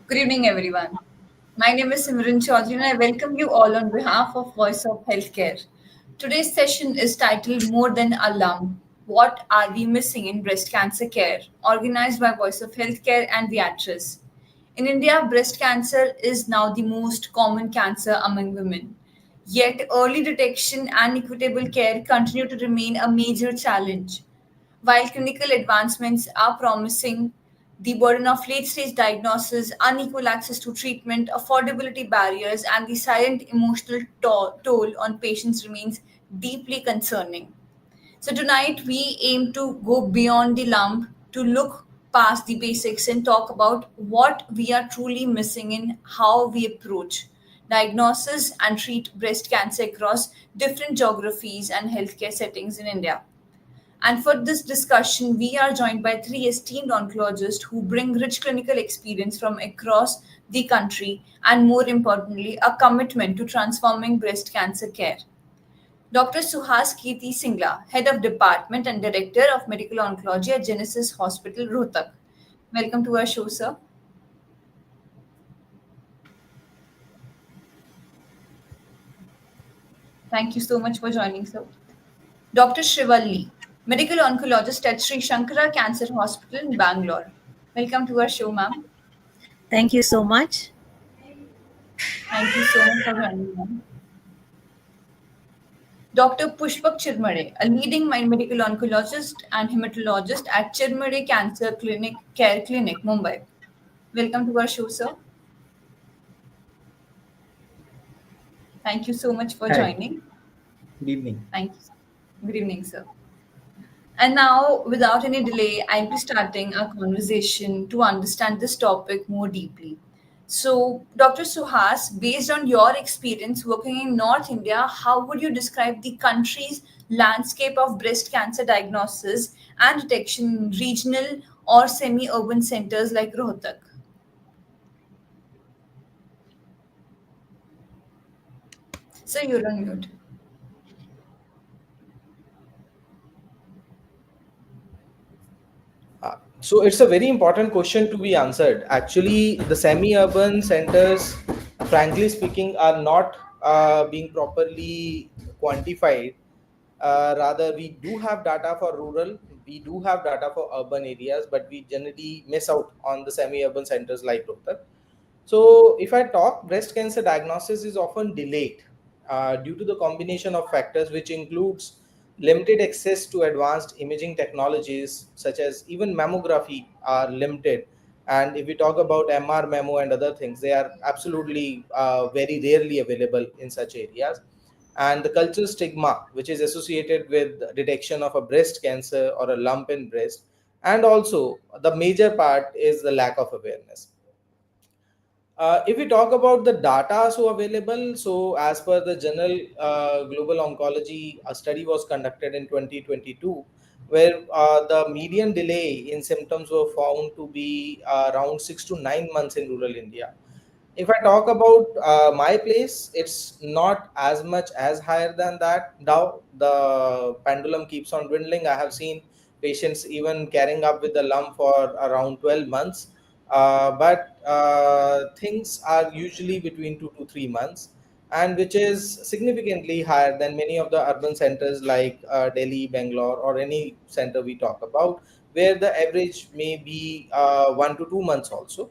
Good evening, everyone. My name is Simiran Choudhary, and I welcome you all on behalf of Voice of Healthcare. Today's session is titled More Than a Lump: What Are We Missing in Breast Cancer Care? Organized by Voice of Healthcare and Viatris. In India, breast cancer is now the most common cancer among women. Yet, early detection and equitable care continue to remain a major challenge. While clinical advancements are promising, the burden of late stage diagnosis, unequal access to treatment, affordability barriers, and the silent emotional toll on patients remains deeply concerning. So, tonight we aim to go beyond the lump, to look past the basics and talk about what we are truly missing in how we approach diagnosis and treat breast cancer across different geographies and healthcare settings in India. And for this discussion, we are joined by three esteemed oncologists who bring rich clinical experience from across the country and, more importantly, a commitment to transforming breast cancer care. Dr. Suhas Kirti Singla, Head of Department and Director of Medical Oncology at Genesis Hospital, Rohtak. Welcome to our show, sir. Thank you so much for joining, sir. Dr. Sreevalli, Medical Oncologist at Sri Shankara Cancer Hospital in Bangalore. Welcome to our show, ma'am. Thank you so much. Thank you so much for joining me. Dr. Pushpak Chirmade, a leading medical oncologist and hematologist at Chirmade Cancer Care Clinic, Mumbai. Welcome to our show, sir. Thank you so much for Hi, joining. good evening. Thank you. Good evening, sir. And now, without any delay, I'll be starting our conversation to understand this topic more deeply. So, Dr. Suhas, based on your experience working in North India, how would you describe the country's landscape of breast cancer diagnosis and detection in regional or semi urban centers like Rohtak? So, you're on mute. So it's a very important question to be answered. Actually, the semi-urban centers, frankly speaking, are not being properly quantified. Rather, we do have data for rural, we do have data for urban areas, but we generally miss out on the semi-urban centers like Rohtak. So, if I talk, breast cancer diagnosis is often delayed due to the combination of factors, which includes limited access to advanced imaging technologies, such as even mammography, are limited. And if we talk about MR, memo, and other things, they are absolutely very rarely available in such areas. And the cultural stigma, which is associated with detection of a breast cancer or a lump in breast, and also the major part is the lack of awareness. If we talk about the data so available, so as per the Journal Global Oncology, a study was conducted in 2022, where the median delay in symptoms were found to be around 6 to 9 months in rural India. If I talk about my place, it's not as much as higher than that. Now the pendulum keeps on dwindling. I have seen patients even carrying up with the lump for around 12 months. But things are usually between 2 to 3 months, and which is significantly higher than many of the urban centers like Delhi, Bangalore, or any center we talk about, where the average may be 1 to 2 months also.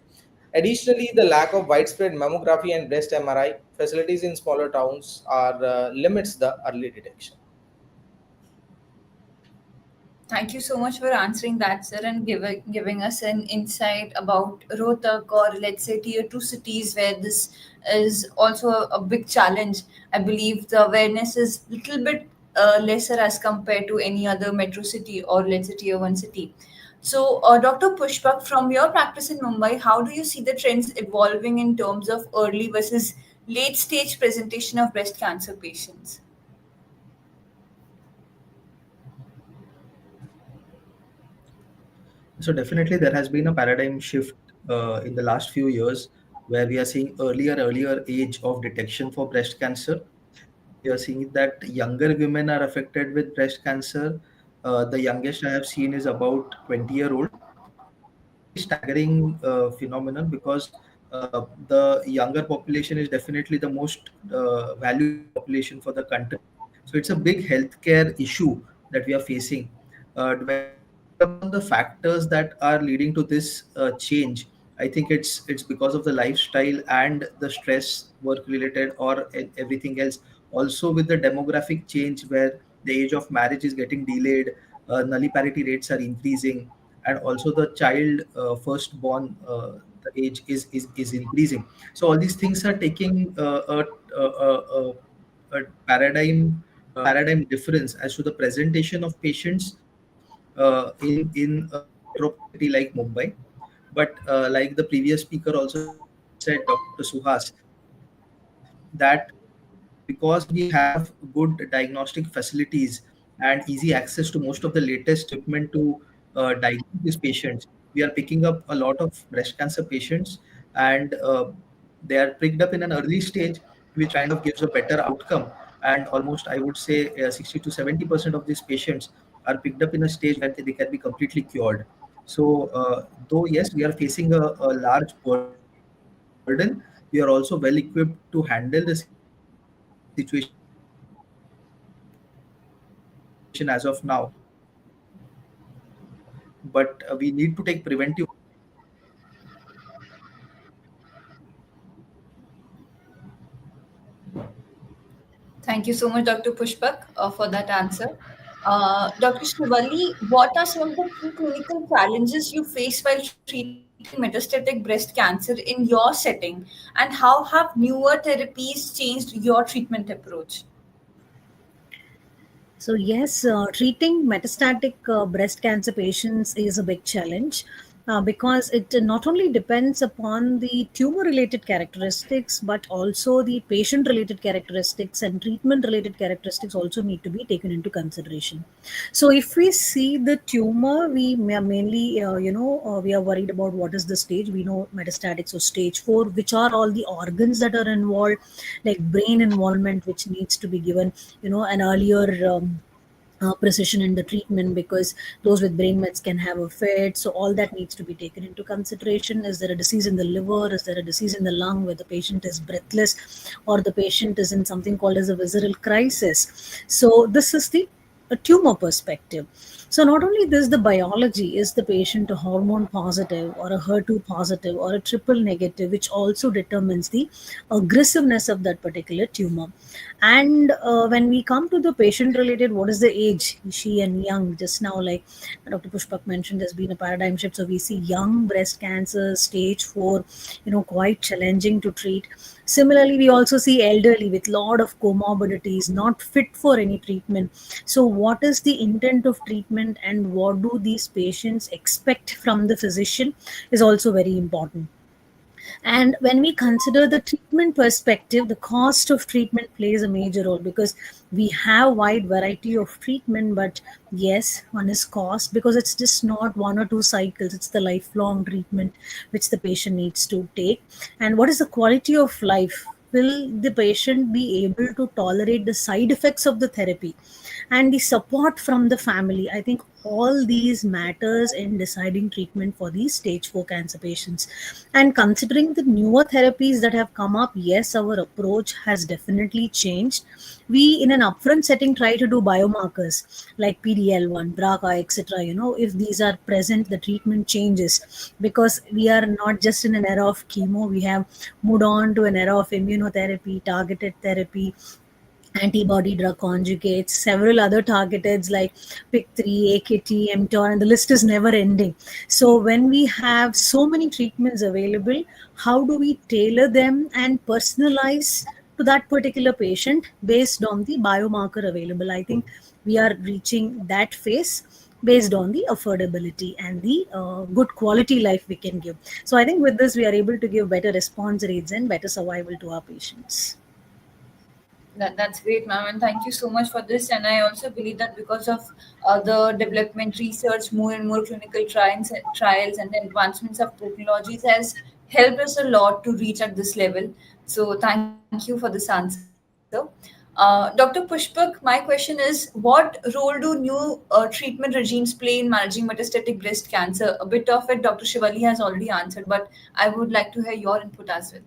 Additionally, the lack of widespread mammography and breast MRI facilities in smaller towns are limits the early detection. Thank you so much for answering that, sir, and giving us an insight about Rohtak or let's say tier two cities where this is also a big challenge. I believe the awareness is little bit lesser as compared to any other metro city or let's say tier one city. Dr. Pushpak, from your practice in Mumbai, how do you see the trends evolving in terms of early versus late stage presentation of breast cancer patients? So definitely there has been a paradigm shift in the last few years where we are seeing earlier age of detection for breast cancer. We are seeing that younger women are affected with breast cancer. The youngest I have seen is about 20-year-old. So it's a very staggering phenomenon because the younger population is definitely the most valuable population for the country. So it's a big healthcare issue that we are facing. When we talk upon the factors that are leading to this change, I think it's because of the lifestyle and the stress, work related or everything else. Also with the demographic change where the age of marriage is getting delayed, nulliparity rates are increasing, and also the child firstborn the age is increasing. So all these things are taking a paradigm difference as to the presentation of patients in a metropolitan city like Mumbai. But like the previous speaker also said, Dr. Suhas, that because we have good diagnostic facilities and easy access to most of the latest equipment to diagnose these patients, we are picking up a lot of breast cancer patients, and they are picked up in an early stage, which kind of gives a better outcome. And almost, I would say, 60 to 70% of these patients are picked up in a stage where they can be completely cured. So, though yes, we are facing a large burden, we are also well equipped to handle the situation as of now. But we need to take preventive Thank you so much, Dr. Pushpak, for that answer. Dr. Sreevalli, what are some of the key clinical challenges you face while treating metastatic breast cancer in your setting, and how have newer therapies changed your treatment approach? So, yes, treating metastatic breast cancer patients is a big challenge because it not only depends upon the tumor related characteristics, but also the patient related characteristics and treatment related characteristics also need to be taken into consideration. So, if we see the tumor, mainly, we are worried about what is the stage. We know metastatic, so stage 4, which are all the organs that are involved, like brain involvement, which needs to be given, an earlier. Precision in the treatment, because those with brain mets can have a fit. So all that needs to be taken into consideration. Is there a disease in the liver? Is there a disease in the lung where the patient is breathless, or the patient is in something called as a visceral crisis? So this is the a tumor perspective. So not only this, the biology, is the patient a hormone positive or a HER2 positive or a triple negative, which also determines the aggressiveness of that particular tumor. And when we come to the patient related, what is the age? Is she and young? Just now, like Dr. Pushpak mentioned, there's been a paradigm shift. So we see young breast cancer, stage 4, quite challenging to treat. Similarly, we also see elderly with lot of comorbidities, not fit for any treatment. So what is the intent of treatment and what do these patients expect from the physician is also very important. And when we consider the treatment perspective, the cost of treatment plays a major role, because we have wide variety of treatment, but yes, one is cost, because it's just not 1 or 2 cycles, it's the lifelong treatment which the patient needs to take. And what is the quality of life? Will the patient be able to tolerate the side effects of the therapy and the support from the family? I think all these matters in deciding treatment for these stage 4 cancer patients. And considering the newer therapies that have come up, yes, our approach has definitely changed. We in an upfront setting try to do biomarkers like PDL1, BRCA, etc. If these are present, the treatment changes, because we are not just in an era of chemo, we have moved on to an era of immunotherapy, targeted therapy, antibody drug conjugates, several other targeteds like PIK3, AKT, mTOR, and the list is never ending. So when we have so many treatments available, how do we tailor them and personalize to that particular patient based on the biomarker available? I think we are reaching that phase. based on the affordability and the good quality life we can give. So I think with this we are able to give better response rates and better survival to our patients. That's great, ma'am, and thank you so much for this. And I also believe that because of the development, research, more and more clinical trials, and the advancements of technologies has helped us a lot to reach at this level. So thank you for this answer. Dr. Pushpak, my question is, what role do new treatment regimes play in managing metastatic breast cancer? A bit of it Dr. Shivali has already answered, but I would like to hear your input as well.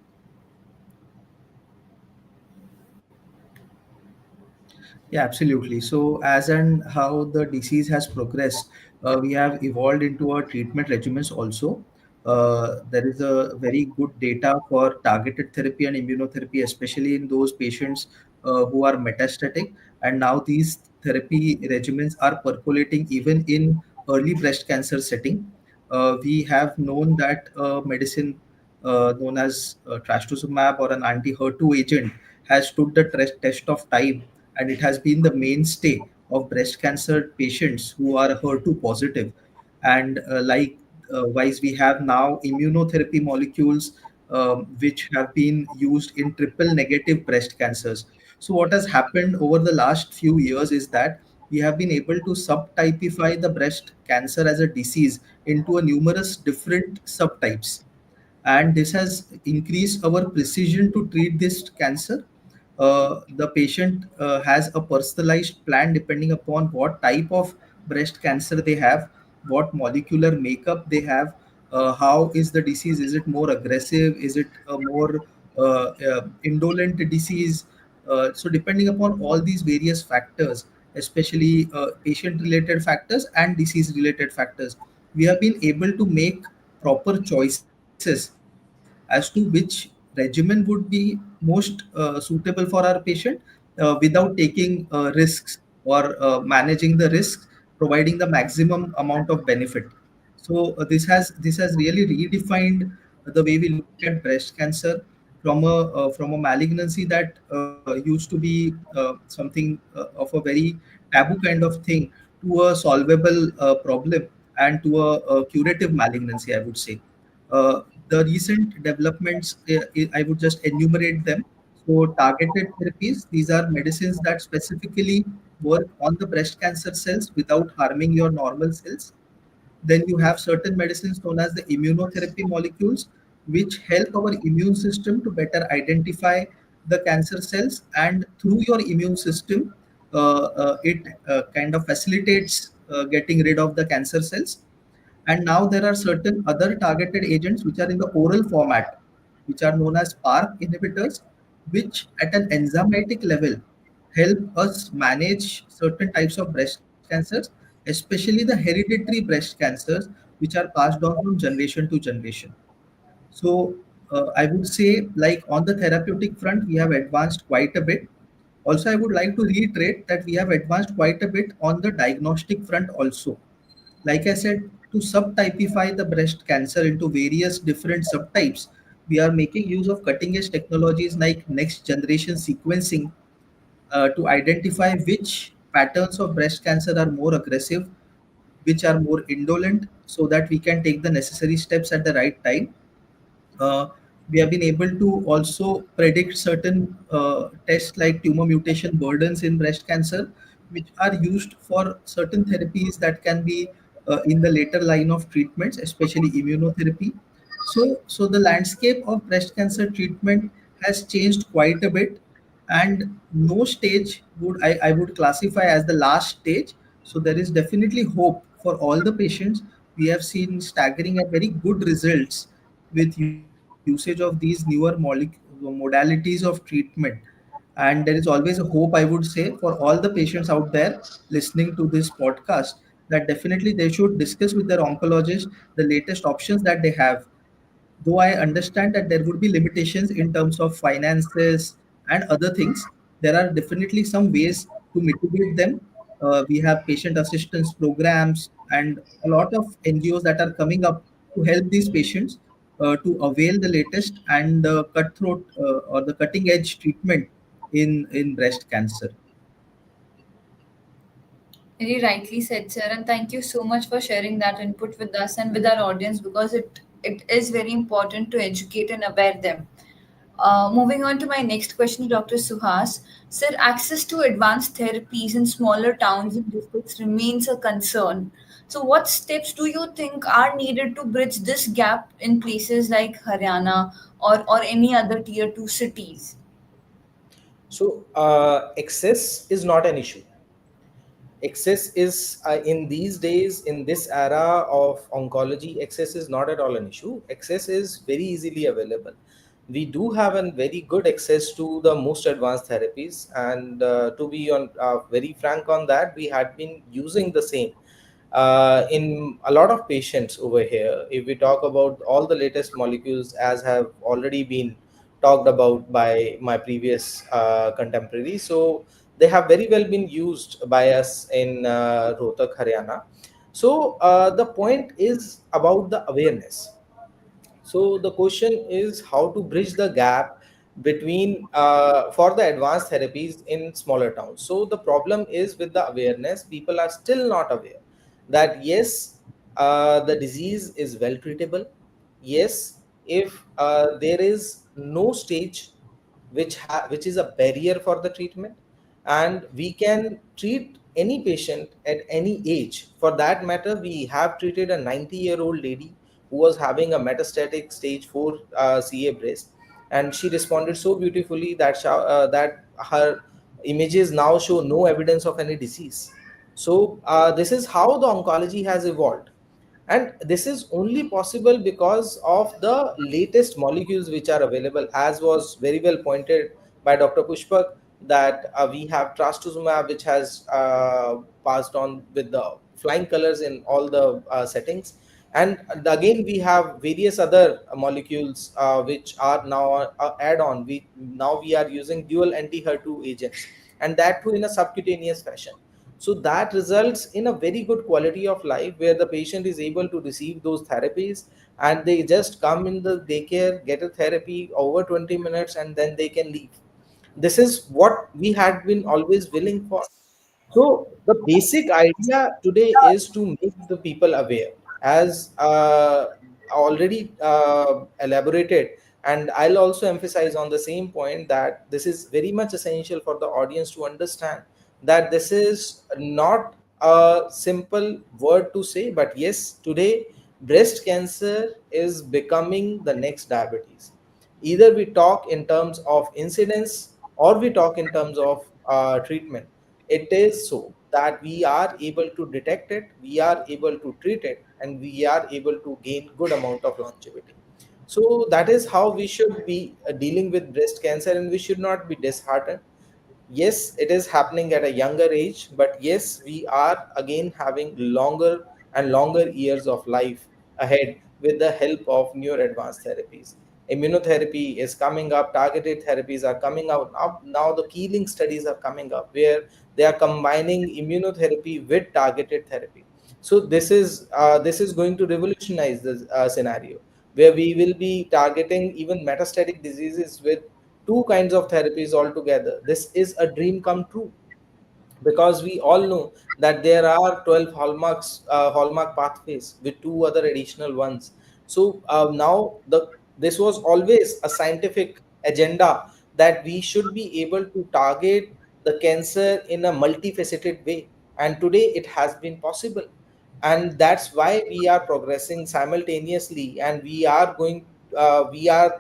Yeah, absolutely. So, as and how the disease has progressed, we have evolved into our treatment regimens also. There is a very good data for targeted therapy and immunotherapy, especially in those patients who are metastatic. And now these therapy regimens are percolating even in early breast cancer setting. We have known that medicine known as trastuzumab or an anti-HER2 agent has stood the test of time, and it has been the mainstay of breast cancer patients who are HER2 positive. And wise, we have now immunotherapy molecules which have been used in triple negative breast cancers. So, what has happened over the last few years is that we have been able to subtypify the breast cancer as a disease into a numerous different subtypes, and this has increased our precision to treat this cancer. The patient has a personalized plan depending upon what type of breast cancer they have, what molecular makeup they have, how is the disease, is it more aggressive, is it a more indolent disease. So depending upon all these various factors, especially patient related factors and disease related factors, we have been able to make proper choices as to which regimen would be most suitable for our patient without taking risks or managing the risks, providing the maximum amount of benefit. So this has really redefined the way we look at breast cancer from a malignancy that used to be something of a very taboo kind of thing, to a solvable problem, and to a curative malignancy, I would say. The recent developments, I would just enumerate them. So, targeted therapies, these are medicines that specifically work on the breast cancer cells without harming your normal cells. Then you have certain medicines known as the immunotherapy molecules, which help our immune system to better identify the cancer cells, and through your immune system, it kind of facilitates getting rid of the cancer cells. And now there are certain other targeted agents which are in the oral format, which are known as PARP inhibitors, which at an enzymatic level help us manage certain types of breast cancers, especially the hereditary breast cancers, which are passed on from generation to generation. So I would say, like on the therapeutic front, we have advanced quite a bit. Also, I would like to reiterate that we have advanced quite a bit on the diagnostic front also. Like I said, to subtypify the breast cancer into various different subtypes, we are making use of cutting edge technologies like next generation sequencing to identify which patterns of breast cancer are more aggressive, which are more indolent, so that we can take the necessary steps at the right time. uh, we have been able to also predict certain tests like tumor mutation burdens in breast cancer, which are used for certain therapies that can be in the later line of treatments, especially immunotherapy. So the landscape of breast cancer treatment has changed quite a bit, and no stage I would classify as the last stage. So there is definitely hope for all the patients. We have seen staggering and very good results with usage of these newer modalities of treatment. And there is always a hope, I would say, for all the patients out there listening to this podcast, that definitely they should discuss with their oncologist the latest options that they have. Though I understand that there would be limitations in terms of finances and other things, there are definitely some ways to mitigate them. We have patient assistance programs and a lot of NGOs that are coming up to help these patients to avail the latest and cutthroat or the cutting edge treatment in breast cancer. Very rightly said, sir, and thank you so much for sharing that input with us and with our audience because it is very important to educate and aware them. Moving on to my next question, Dr. Suhas. Sir, access to advanced therapies in smaller towns and districts remains a concern. So, what steps do you think are needed to bridge this gap in places like Haryana or any other tier 2 cities? So excess is not an issue. Access is in these days, in this era of oncology, access is not at all an issue. Access is very easily available. We do have a very good access to the most advanced therapies, and to be on very frank on that, we had been using the same in a lot of patients over here. If we talk about all the latest molecules, as have already been talked about by my previous contemporaries, so they have very well been used by us in Rohtak, Haryana. So the point is about the awareness. So the question is how to bridge the gap between for the advanced therapies in smaller towns. So the problem is with the awareness, people are still not aware that yes, the disease is well treatable. Yes, if there is no stage which is a barrier for the treatment, and we can treat any patient at any age. For that matter, we have treated a 90-year-old lady who was having a metastatic stage 4 CA breast, and she responded so beautifully that that her images now show no evidence of any disease. So this is how the oncology has evolved, and this is only possible because of the latest molecules which are available, as was very well pointed by Dr. Pushpak, that we have trastuzumab, which has passed on with the flying colors in all the settings. And again, we have various other molecules which are now add on. We are using dual anti-HER2 agents, and that too in a subcutaneous fashion. So that results in a very good quality of life where the patient is able to receive those therapies, and they just come in the daycare, get a therapy over 20 minutes, and then they can leave. This is what we had been always willing for. So the basic idea today is to make the people aware, as already elaborated, and I'll also emphasize on the same point that this is very much essential for the audience to understand that this is not a simple word to say, but yes, today breast cancer is becoming the next diabetes. Either we talk in terms of incidence or we talk in terms of treatment. It is so that we are able to detect it, we are able to treat it, and we are able to gain good amount of longevity. So that is how we should be dealing with breast cancer, and we should not be disheartened. Yes, it is happening at a younger age, but yes, we are again having longer and longer years of life ahead with the help of newer advanced therapies. Immunotherapy is coming up, targeted therapies are coming out. Now the Keeling studies are coming up where they are combining immunotherapy with targeted therapy. So this is going to revolutionize the scenario where we will be targeting even metastatic diseases with two kinds of therapies altogether. This is a dream come true, because we all know that there are 12 hallmark pathways with two other additional ones. So now this was always a scientific agenda that we should be able to target the cancer in a multifaceted way, and today it has been possible. And that's why we are progressing simultaneously, and we are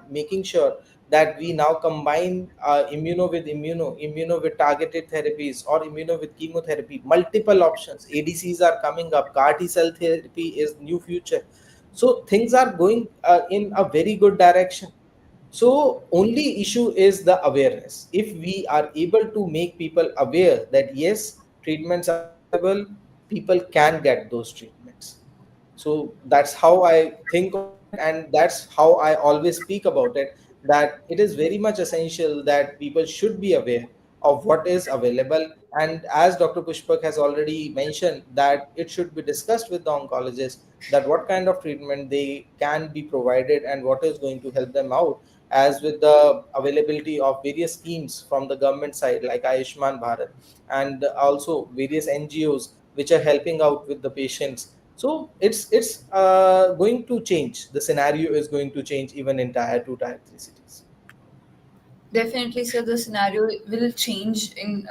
making sure that we now combine immuno with targeted therapies, or immuno with chemotherapy. Multiple options, ADCs are coming up, CAR T cell therapy is new future. So things are going in a very good direction. So only issue is the awareness. If we are able to make people aware that yes, treatments are available, people can get those treatments. So that's how I think of it, and that's how I always speak about it, that it is very much essential that people should be aware of what is available. And as Dr. Pushpak has already mentioned, that it should be discussed with the oncologist that what kind of treatment they can be provided and what is going to help them out, as with the availability of various schemes from the government side like Ayushman Bharat, and also various NGOs which are helping out with the patients. So it's going to change. The scenario is going to change even in tier 2, tier 3 cities. Definitely, sir, the scenario will change in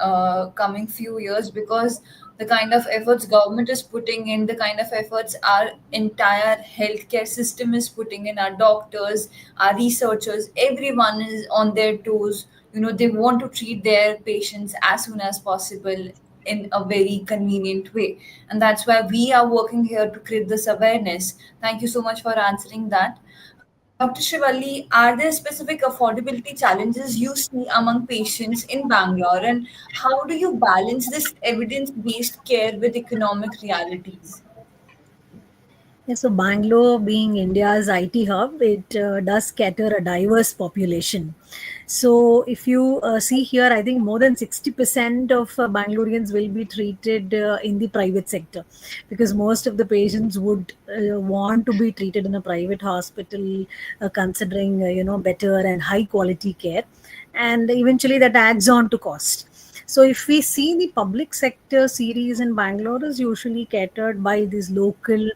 coming few years because the kind of efforts government is putting in, the kind of efforts our entire healthcare system is putting in, our doctors, our researchers, everyone is on their toes. They want to treat their patients as soon as possible in a very convenient way, and that's why we are working here to create this awareness. Thank you so much for answering that. Dr. Sreevalli, are there specific affordability challenges you see among patients in Bangalore, and how do you balance this evidence based care with economic realities? Yeah, so Bangalore, being India's IT hub, it does cater a diverse population. So if you see here, I think more than 60% of Bangaloreans will be treated in the private sector, because most of the patients would want to be treated in a private hospital, considering better and high quality care, and eventually that adds on to cost. So if we see the public sector series in Bangalore is usually catered by these local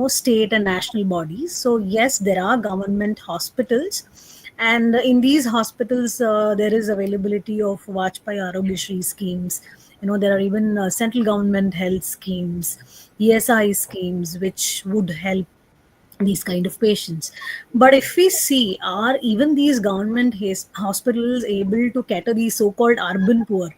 state and national bodies. So yes, there are government hospitals, and in these hospitals there is availability of Vajpayee Arogyashri schemes. There are even central government health schemes, ESI schemes, which would help these kind of patients. But if we see, are even these government hospitals able to cater the so-called urban poor?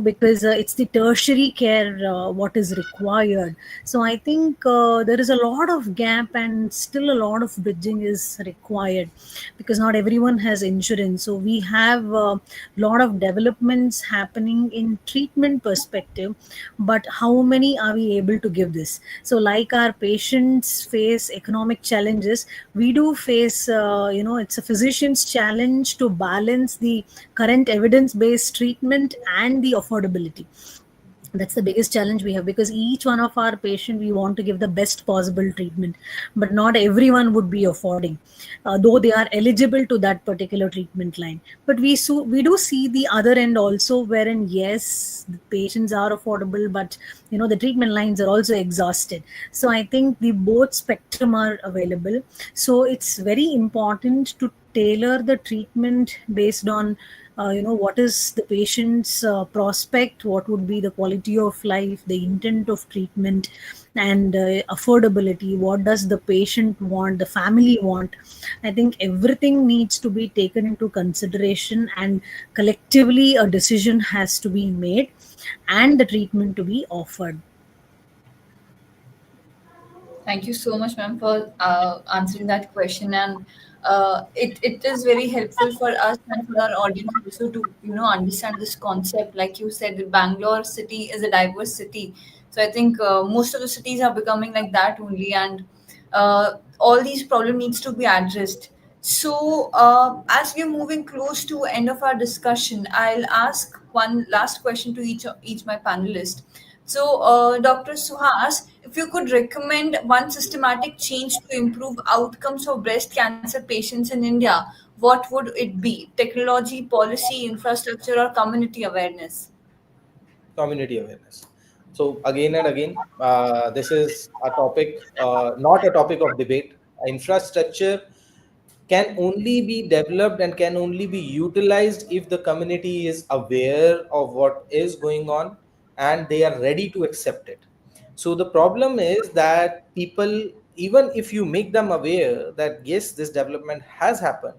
Because it's the tertiary care what is required. So I think there is a lot of gap, and still a lot of bridging is required, because not everyone has insurance. So we have a lot of developments happening in treatment perspective, but how many are we able to give this? So like our patients face economic challenges, we do face it's a physician's challenge to balance the current evidence based treatment and the affordability. That's the biggest challenge we have, because each one of our patient we want to give the best possible treatment, but not everyone would be affording, though they are eligible to that particular treatment line. But we do see the other end also, wherein yes, the patients are affordable, but the treatment lines are also exhausted. So I think the both spectrum are available. So it's very important to tailor the treatment based on what is the patient's prospect, what would be the quality of life, the intent of treatment, and affordability. What does the patient want, the family want? I think everything needs to be taken into consideration, and collectively a decision has to be made and the treatment to be offered. Thank you so much, ma'am, for answering that question. And it is very helpful for us and for our audience also to understand this concept. Like you said, Bangalore city is a diverse city, so I think most of the cities are becoming like that only, and all these problem needs to be addressed. So as we're moving close to end of our discussion, I'll ask one last question to each my panelist. So, Dr. Suhas, if you could recommend one systematic change to improve outcomes for breast cancer patients in India, what would it be? Technology, policy, infrastructure, or community awareness? Community awareness. So again and again, this is a topic, not a topic of debate. Infrastructure can only be developed and can only be utilized if the community is aware of what is going on and they are ready to accept it. So the problem is that people, even if you make them aware that yes, this development has happened,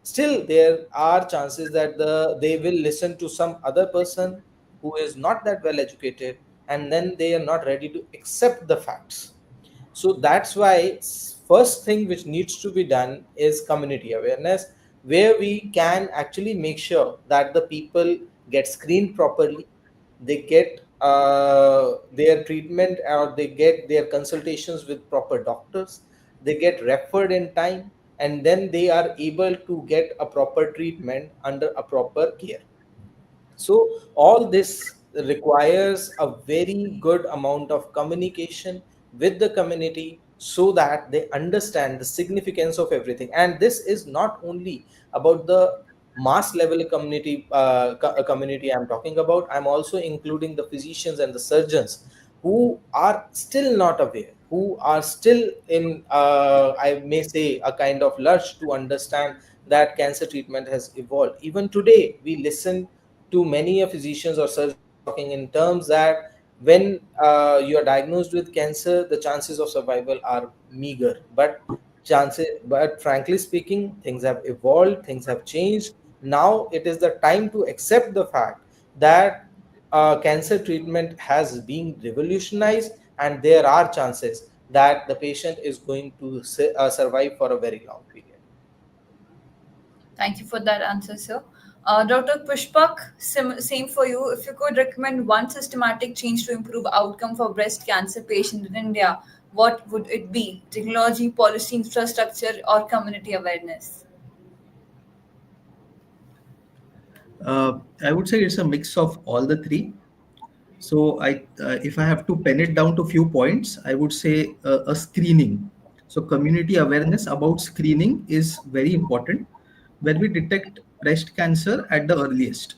still there are chances that they will listen to some other person who is not that well educated, and then they are not ready to accept the facts. So that's why first thing which needs to be done is community awareness, where we can actually make sure that the people get screened properly, they get their treatment, or they get their consultations with proper doctors, they get referred in time, and then they are able to get a proper treatment under a proper care. So all this requires a very good amount of communication with the community, so that they understand the significance of everything. And this is not only about the mass level community I'm talking about. I'm also including the physicians and the surgeons who are still not aware, who are still in, I may say, a kind of lurch to understand that cancer treatment has evolved. Even today, we listen to many physicians or surgeons talking in terms that when you are diagnosed with cancer, the chances of survival are meager. But frankly speaking, things have evolved, things have changed. Now it is the time to accept the fact that cancer treatment has been revolutionized, and there are chances that the patient is going to survive for a very long period. Thank you for that answer, sir. Dr. Pushpak, same for you. If you could recommend one systematic change to improve outcome for breast cancer patients in India, what would it be? Technology, policy, infrastructure, or community awareness? I would say it's a mix of all the three. So if I have to pen it down to few points, I would say a screening. So community awareness about screening is very important, where we detect breast cancer at the earliest.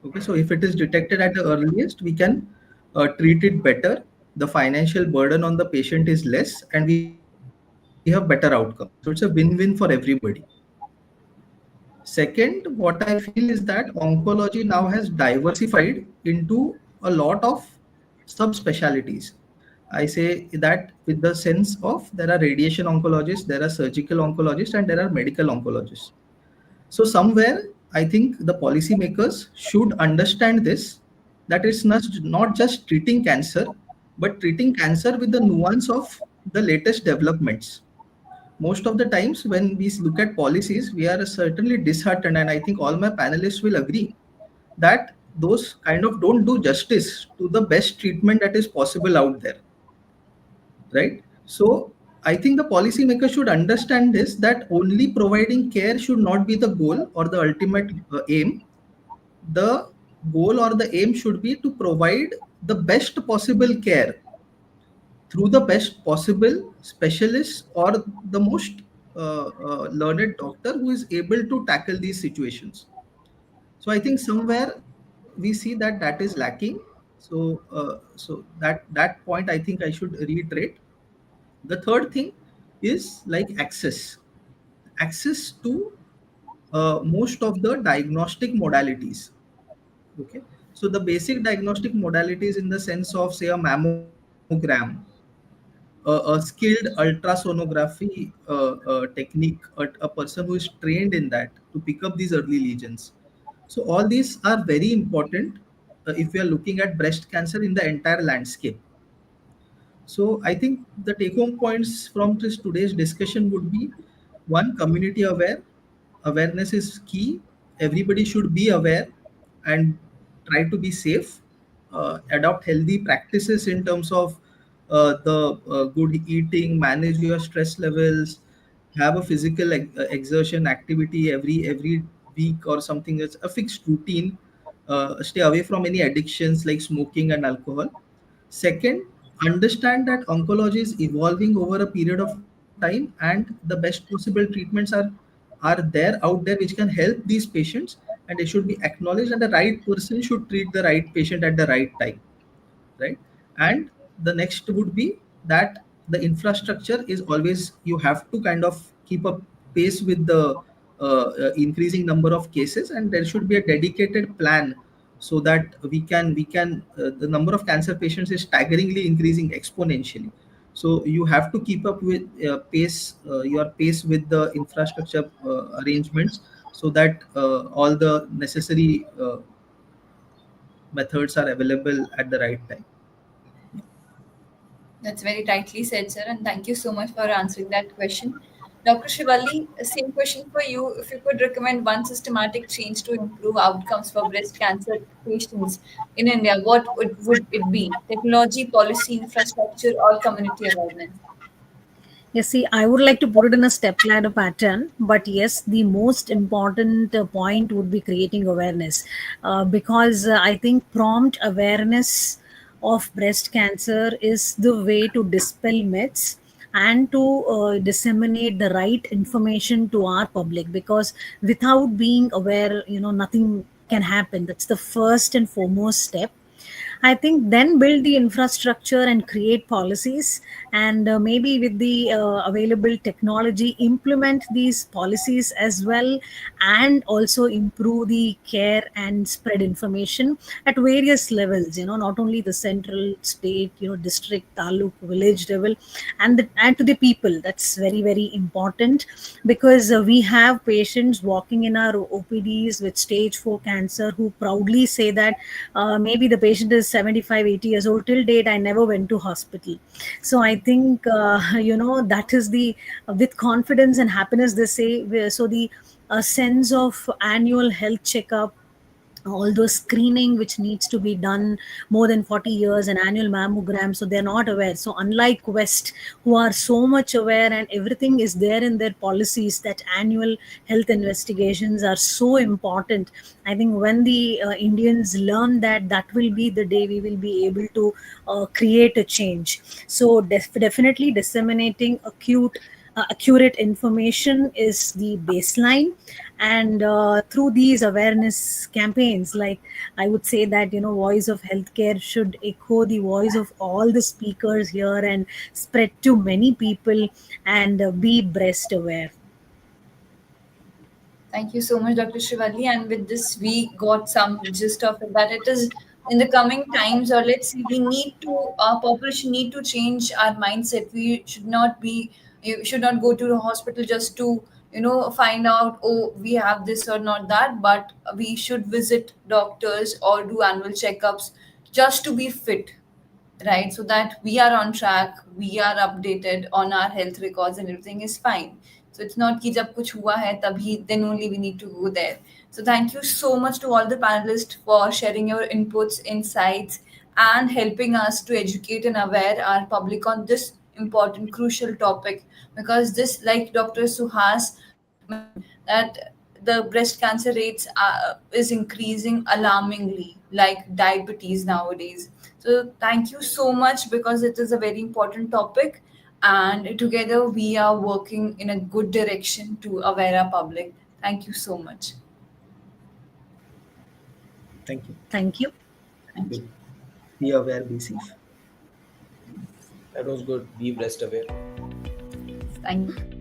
Okay, so if it is detected at the earliest, we can treat it better. The financial burden on the patient is less, and we have better outcomes. So it's a win-win for everybody. Second, what I feel is that oncology now has diversified into a lot of subspecialties. I say that with the sense of there are radiation oncologists, there are surgical oncologists, and there are medical oncologists. So somewhere, I think the policymakers should understand this, that it's not just treating cancer, but treating cancer with the nuance of the latest developments. Most of the times when we look at policies, we are certainly disheartened, and I think all my panelists will agree that those kind of don't do justice to the best treatment that is possible out there, right? So I think the policymaker should understand this, that only providing care should not be the goal or the ultimate aim. The goal or the aim should be to provide the best possible care through the best possible specialist or the most learned doctor who is able to tackle these situations. So I think somewhere we see that that is lacking. So that point I think I should reiterate. The third thing is like access to most of the diagnostic modalities. Okay, so the basic diagnostic modalities in the sense of say a mammogram, a skilled ultrasonography technique, a person who is trained in that to pick up these early lesions. So all these are very important if we are looking at breast cancer in the entire landscape. So I think the take-home points from this today's discussion would be: one, community awareness is key. Everybody should be aware and try to be safe. Adopt healthy practices in terms of the good eating, manage your stress levels, have a physical exertion activity every week or something. That's a fixed routine. Stay away from any addictions like smoking and alcohol. Second, understand that oncology is evolving over a period of time, and the best possible treatments are there out there which can help these patients, and they should be acknowledged, and the right person should treat the right patient at the right time, right? And the next would be that the infrastructure is always, you have to kind of keep up pace with the increasing number of cases, and there should be a dedicated plan so that we can the number of cancer patients is staggeringly increasing exponentially. So you have to keep up with your pace with the infrastructure arrangements, so that all the necessary methods are available at the right time. That's very tightly said, sir, and thank you so much for answering that question. Dr. Sreevalli, same question for you. If you could recommend one systematic change to improve outcomes for breast cancer patients in India, what would it be? Technology, policy, infrastructure, or community awareness? Yes, see, I would like to put it in a step ladder pattern, but yes, the most important point would be creating awareness, because I think prompt awareness of breast cancer is the way to dispel myths and to disseminate the right information to our public, because without being aware, nothing can happen. That's the first and foremost step. I think then build the infrastructure and create policies, and maybe with the available technology, implement these policies as well, and also improve the care and spread information at various levels. Not only the central, state, district, taluk, village level, and to the people. That's very very important, because we have patients walking in our OPDs with stage 4 cancer who proudly say that maybe the patient is 75, 80 years old, till date I never went to hospital. So I think that is the with confidence and happiness, they say. So the sense of annual health checkup, all those screening which needs to be done more than 40 years, an annual mammogram, so they're not aware. So unlike west, who are so much aware and everything is there in their policies, that annual health investigations are so important. I think when the Indians learn that, that will be the day we will be able to create a change. So definitely disseminating accurate information is the baseline. And through these awareness campaigns, like, I would say that voice of healthcare should echo the voice of all the speakers here and spread to many people, and be breast aware. Thank you so much, Dr. Sreevalli. And with this, we got some gist of it that it is in the coming times, or let's see, we need to, our population need to change our mindset. We should not be, you should not go to the hospital just to, find out, oh, we have this or not that, but we should visit doctors or do annual checkups just to be fit, right? So that we are on track, we are updated on our health records, and everything is fine. So it's not कि जब कुछ हुआ है तभी then only we need to go there. So thank you so much to all the panelists for sharing your inputs, insights, and helping us to educate and aware our public on this important, crucial topic. Because this, like Dr. Suhas mentioned, that the breast cancer rates is increasing alarmingly, like diabetes nowadays. So thank you so much, because it is a very important topic, and together we are working in a good direction to aware our public. Thank you so much. Thank you. Thank you. Thank you. Good. Be aware, be safe. That was good. Be breast aware. Thank you.